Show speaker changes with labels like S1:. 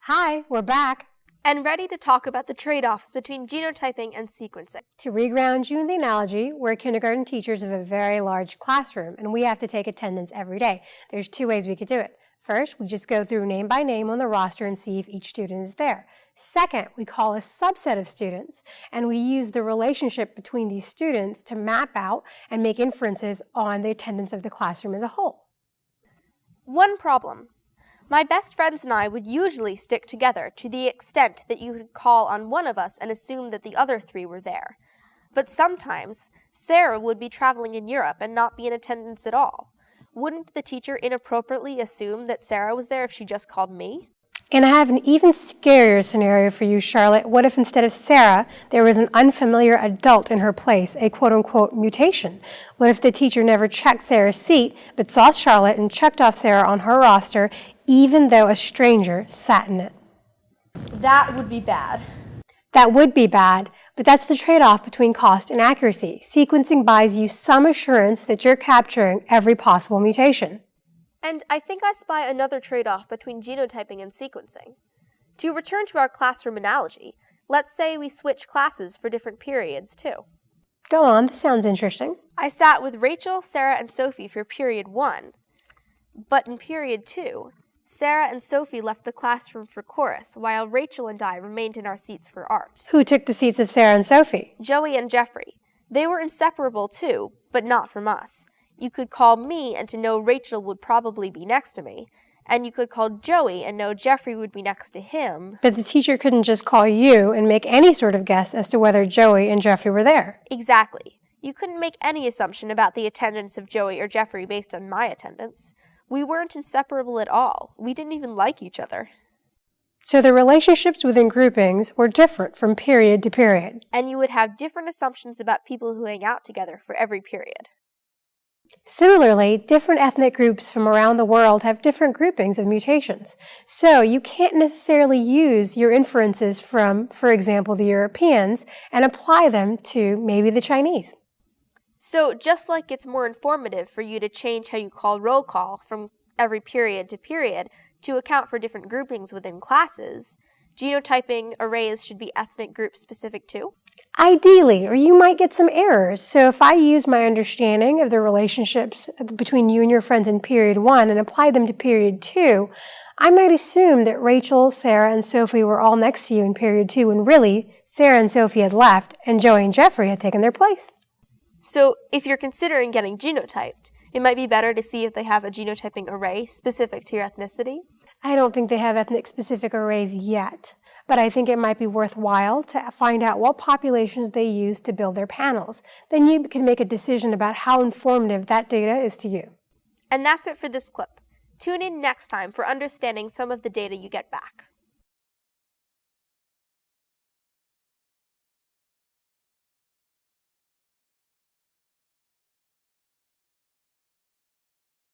S1: Hi, we're back.
S2: And ready to talk about the trade-offs between genotyping and sequencing.
S1: To reground you in the analogy, we're kindergarten teachers of a very large classroom, and we have to take attendance every day. There's two ways we could do it. First, we just go through name by name on the roster and see if each student is there. Second, we call a subset of students, and we use the relationship between these students to map out and make inferences on the attendance of the classroom as a whole.
S2: One problem. My best friends and I would usually stick together to the extent that you could call on one of us and assume that the other three were there. But sometimes, Sarah would be traveling in Europe and not be in attendance at all. Wouldn't the teacher inappropriately assume that Sarah was there if she just called me?
S1: And I have an even scarier scenario for you, Charlotte. What if instead of Sarah, there was an unfamiliar adult in her place, a quote-unquote mutation? What if the teacher never checked Sarah's seat, but saw Charlotte and checked off Sarah on her roster, even though a stranger sat in it?
S2: That would be bad.
S1: That would be bad, but that's the trade-off between cost and accuracy. Sequencing buys you some assurance that you're capturing every possible mutation.
S2: And I think I spy another trade-off between genotyping and sequencing. To return to our classroom analogy, let's say we switch classes for different periods, too.
S1: Go on, this sounds interesting.
S2: I sat with Rachel, Sarah, and Sophie for period 1, but in period 2, Sarah and Sophie left the classroom for chorus, while Rachel and I remained in our seats for art.
S1: Who took the seats of Sarah and Sophie?
S2: Joey and Jeffrey. They were inseparable, too, but not from us. You could call me and to know Rachel would probably be next to me, and you could call Joey and know Jeffrey would be next to him.
S1: But the teacher couldn't just call you and make any sort of guess as to whether Joey and Jeffrey were there.
S2: Exactly. You couldn't make any assumption about the attendance of Joey or Jeffrey based on my attendance. We weren't inseparable at all. We didn't even like each other.
S1: So the relationships within groupings were different from period to period.
S2: And you would have different assumptions about people who hang out together for every period.
S1: Similarly, different ethnic groups from around the world have different groupings of mutations. So you can't necessarily use your inferences from, for example, the Europeans and apply them to maybe the Chinese.
S2: So just like it's more informative for you to change how you call roll call from every period to period to account for different groupings within classes, genotyping arrays should be ethnic group specific too?
S1: Ideally, or you might get some errors. So if I use my understanding of the relationships between you and your friends in period 1 and apply them to period 2, I might assume that Rachel, Sarah, and Sophie were all next to you in period 2 when really Sarah and Sophie had left and Joey and Jeffrey had taken their place.
S2: So if you're considering getting genotyped, it might be better to see if they have a genotyping array specific to your ethnicity.
S1: I don't think they have ethnic-specific arrays yet, but I think it might be worthwhile to find out what populations they use to build their panels. Then you can make a decision about how informative that data is to you.
S2: And that's it for this clip. Tune in next time for understanding some of the data you get back.